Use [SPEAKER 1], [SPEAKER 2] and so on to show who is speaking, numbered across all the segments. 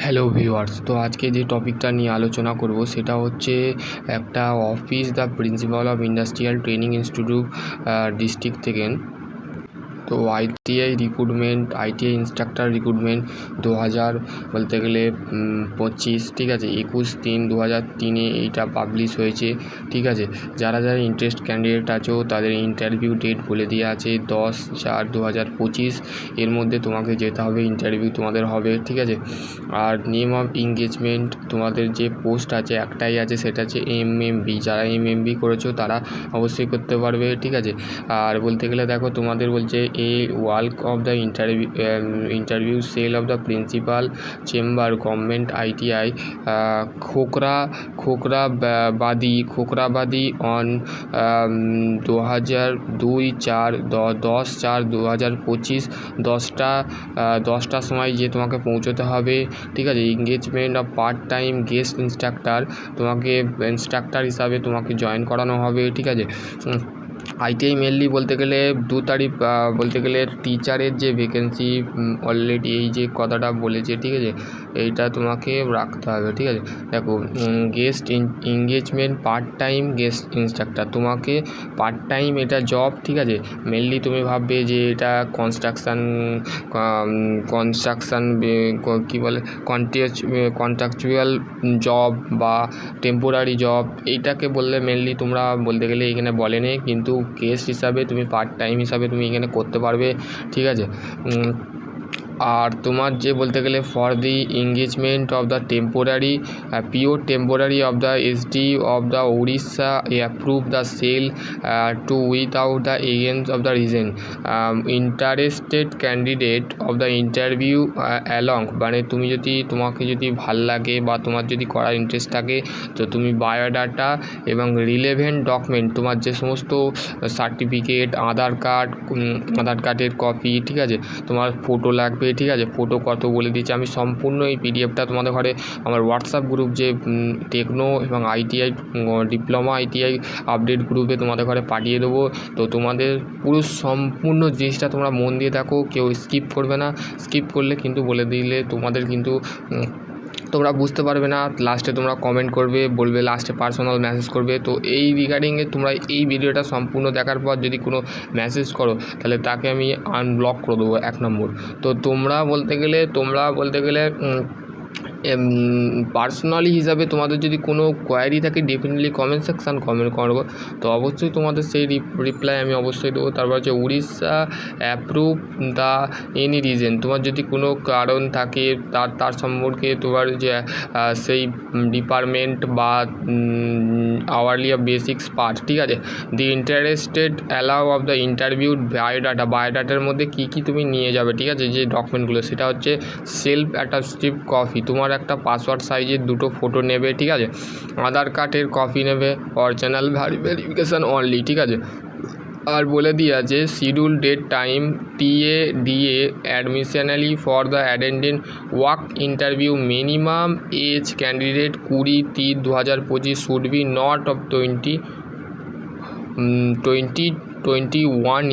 [SPEAKER 1] Hello viewers, তো আজকে যে টপিকটা নিয়ে আলোচনা করব সেটা হচ্ছে একটা office the principal of industrial training institute district থেকে। তো ITI recruitment, ITI instructor recruitment 2000 বলতে গেলে 25, ঠিক আছে, 21/3/2003 এইটা পাবলিশ হয়েছে। ঠিক আছে, যারা যারা ইন্টারেস্ট ক্যান্ডিডেট আছো তাদের ইন্টারভিউ ডেট বলে দেওয়া আছে 10/4/2025। এর মধ্যে তোমাকে যেতে হবে, ইন্টারভিউ তোমাদের হবে। ঠিক আছে, আর নেম অফ এঙ্গেজমেন্ট তোমাদের যে পোস্ট আছে একটাই আছে, সেটা হচ্ছে এমএমবি। যারা এমএমবি করেছো তারা অবশ্যই করতে পারবে। ঠিক আছে, আর বলতে গেলে দেখো তোমাদের বলছে work of the interview cell of the principal chamber government ITI খোকরাবাদি অন 10/4/2025 10টার সময় যে তোমাকে পৌঁছতে হবে। ঠিক আছে, engagement of part time guest instructor, তোমাকে ইনস্ট্রাক্টর হিসাবে তোমাকে জয়েন করানো হবে। ঠিক আছে, আইটিআই মেনলি বলতে গেলে 2 তারিখ বলতে গেলে টিচারের যে ভ্যাকেন্সি অলরেডি এই যে কথাটা বলেছে। ঠিক আছে, এইটা তোমাকে রাখতে হবে। ঠিক আছে, দেখো guest engagement part time guest instructor, তোমাকে পার্ট টাইম এটা জব। ঠিক আছে, মেনলি তুমি ভাববে যে এটা কনস্ট্রাকশান কী বলে কন্ট্রাকচুয়াল জব বা টেম্পোরারি জব, এইটাকে বললে মেনলি তোমরা বলতে গেলে এখানে বলেনি, কিন্তু গেস্ট হিসাবে তুমি পার্ট টাইম হিসাবে তুমি এখানে করতে পারবে। ঠিক আছে, আর তোমার যে বলতে গেলে for the engagement of the temporary pure temporary of the SD of the Orissa approve the sale to without the against of the reason interested candidate of the interview along, মানে তোমাকে যদি ভাল লাগে বা তোমার যদি করার ইন্টারেস্ট থাকে তো তুমি বায়োডাটা এবং রিলেভেন্ট ডকুমেন্ট, তোমার যে সমস্ত সার্টিফিকেট, আধার কার্ডের কপি, ঠিক আছে, তোমার ফটো লাগবে। ঠিক আছে, ফটো কত বলে দিয়েছে আমি সম্পূর্ণ এই পিডিএফটা তোমাদের ঘরে আমার হোয়াটসঅ্যাপ গ্রুপ যে টেকনো এবং আইটিআই ডিপ্লোমা আইটিআই আপডেট গ্রুপে তোমাদের ঘরে পাঠিয়ে দেবো। তো তোমাদের পুরো সম্পূর্ণ জিনিসটা তোমরা মন দিয়ে দেখো, কেউ স্কিপ করবে না। স্কিপ করলে কিন্তু বলে দিলে তোমাদের কিন্তু তোমরা বুঝতে পারবে না। লাস্টে তোমরা কমেন্ট করবে, বলবে লাস্টে পার্সোনাল মেসেজ করবে। তো এই রিগার্ডিংয়ে তোমরা এই ভিডিওটা সম্পূর্ণ দেখার পর যদি কোনো মেসেজ করো তাহলে তাকে আমি আনব্লক করে দেবো 1 নম্বর। তো তোমরা বলতে গেলে পার্সোনালি হিসাবে তোমাদের যদি কোনো কোয়ারি থাকে ডেফিনেটলি কমেন্ট সেকশান কমেন্ট করবো, তো অবশ্যই তোমাদের সেই রিপ্লাই আমি অবশ্যই দেবো। তারপর হচ্ছে Orissa approve the any reason, তোমার যদি কোনো কারণ থাকে তার সম্পর্কে তোমার যে সেই ডিপার্টমেন্ট বা আওয়ারলি বেসিক্স পার্ট। ঠিক আছে, the interested allow of the interviewed বায়োডাটার মধ্যে কী কী তুমি নিয়ে যাবে। ঠিক আছে, যে ডকুমেন্টগুলো সেটা হচ্ছে সেলফ অ্যাটাস্টিভ কপি, তোমার একটা পাসওয়ার্ড সাইজের 2টো ফটো নেবে। ঠিক আছে, আধার কার্ডের কপি নেবে, অরিজিনাল ভেরিফিকেশান অনলি। ঠিক আছে, আর বলে দিয়ে আছে schedule date time TA additionally for the attendant work interview minimum age candidate 20/3/2025 should be not of 21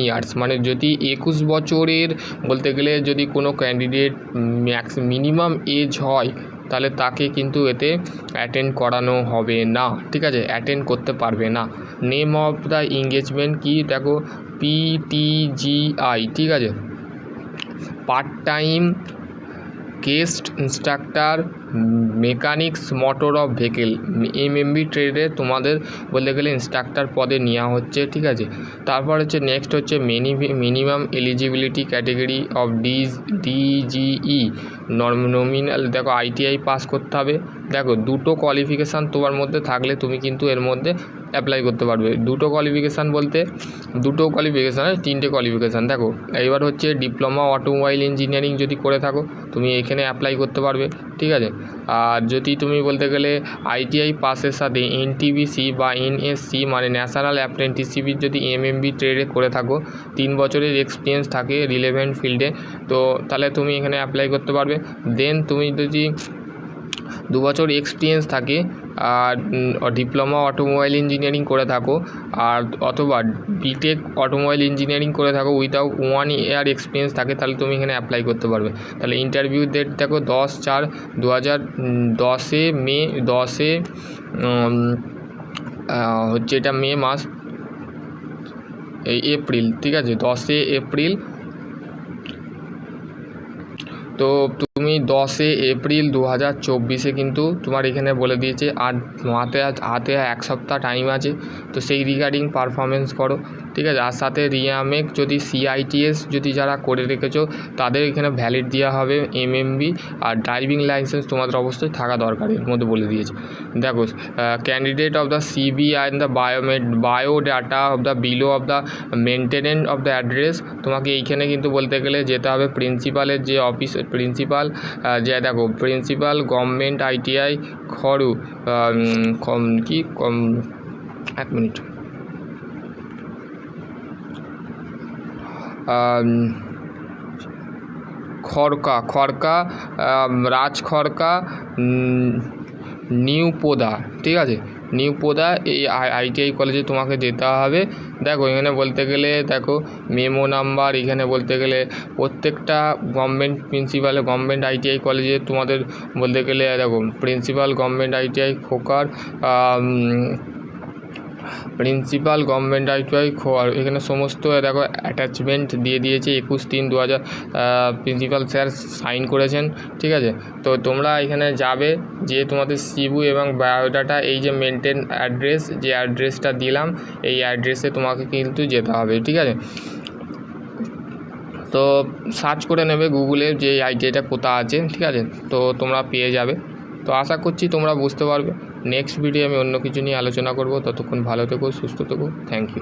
[SPEAKER 1] years, মানে যদি 21 বছরের বলতে গেলে যদি কোনো ক্যান্ডিডেট মিনিমাম এজ হয় তাহলে তাকে কিন্তু এতে অ্যাটেন্ড করানো হবে না। ঠিক আছে, অ্যাটেন্ড করতে পারবে না। নেম অফ দ্য এঙ্গেজমেন্ট কি দেখো PTGI। ঠিক আছে, part time guest instructor mechanics motor of vehicle MMV ট্রেডে তোমাদের বলতে গেলে ইনস্ট্রাক্টর পদে নেওয়া হচ্ছে। ঠিক আছে, তারপর হচ্ছে নেক্সট হচ্ছে minimum eligibility category of DGE nominal, দেখো আইটিআই পাস করতে হবে। দেখো 2টো কোয়ালিফিকেশান তোমার মধ্যে থাকলে তুমি কিন্তু এর মধ্যে অ্যাপ্লাই করতে পারবে। 2টো কোয়ালিফিকেশান বলতে 3টে কোয়ালিফিকেশান। দেখো এবার হচ্ছে ডিপ্লোমা অটোমোবাইল ইঞ্জিনিয়ারিং যদি করে থাকো তুমি এখানে অ্যাপ্লাই করতে পারবে। ঠিক আছে, আর যদি তুমি বলতে গেলে আইটিআই পাসের সাথে NTBC বা NSC মানে ন্যাশনাল অ্যাপ্রেন্টিসশিপের যদি MMB ট্রেডে করে থাকো, 3 বছরের এক্সপিরিয়েন্স থাকে রিলেভেন্ট ফিল্ডে, তো তাহলে তুমি এখানে অ্যাপ্লাই করতে পারবে। দেন তুমি যদি 2 বছর এক্সপিরিয়েন্স থাকে, আর ডিপ্লোমা অটোমোবাইল ইঞ্জিনিয়ারিং করে থাকো, আর অথবা বিটেক অটোমোবাইল ইঞ্জিনিয়ারিং করে থাকো উইদাউট 1 ইয়ার এক্সপিরিয়েন্স থাকে, তাহলে তুমি এখানে অ্যাপ্লাই করতে পারবে। তাহলে ইন্টারভিউ ডেট দেখো 10/4/2010 মে 10 হচ্ছে এটা মে মাস, এই এপ্রিল, ঠিক আছে, 10 এপ্রিল। তো তুমি 10 এপ্রিল 2024 কিন্তু তোমার এখানে বলে দিয়েছে, আর হাতে 1 সপ্তাহ টাইম আছে। তো সেই রিগার্ডিং পারফরমেন্স করো, ঠিক আছে। আর সাথে রিয়ামেক যদি CITS যদি যারা করে রেখেছো তাদের এখানে ভ্যালিড দেওয়া হবে MMB, আর ড্রাইভিং লাইসেন্স তোমাদের অবশ্যই থাকা দরকার, এর মধ্যে বলে দিয়েছে। দেখো candidate of the CV and the biodata of the below of the maintenance of the address. তোমাকে এইখানে কিন্তু বলতে গেলে যেতে হবে প্রিন্সিপালের যে অফিস, প্রিন্সিপাল যে দেখো প্রিন্সিপাল গভর্নমেন্ট ITI খড়ু, এক মিনিট, খড়কা রাজখড়কা নিউপোদা, ঠিক আছে, নিউপোদা এই ITI কলেজে তোমাকে যেতে হবে। দেখো এখানে বলতে গেলে দেখো মেমো নাম্বার, এখানে বলতে গেলে প্রত্যেকটা গভর্নমেন্ট প্রিন্সিপাল গভর্নমেন্ট ITI কলেজে তোমাদের বলতে গেলে দেখো প্রিন্সিপাল গভর্নমেন্ট ITI খোকার, প্রিন্সিপাল গভর্নমেন্ট ITI খোয়ার, এখানে সমস্ত দেখো অ্যাটাচমেন্ট দিয়ে দিয়েছে 21/3/2000 প্রিন্সিপাল স্যার সাইন করেছেন, ঠিক আছে। তো তোমরা এখানে যাবে, যে তোমাদের CV এবং বায়োডাটা এই যে মেনটেন অ্যাড্রেস, যে অ্যাড্রেসটা দিলাম এই অ্যাড্রেসে তোমাকে কিন্তু যেতে হবে, ঠিক আছে। তো সার্চ করে নেবে গুগলে যে ITIটা কোথায় আছে, ঠিক আছে, তো তোমরা পেয়ে যাবে। তো আশা করছি তোমরা বুঝতে পারবে। নেক্সট ভিডিও আমি অন্য কিছু নিয়ে আলোচনা করব। ততক্ষণ ভালো থেকো, সুস্থ থেকো, থ্যাংক ইউ।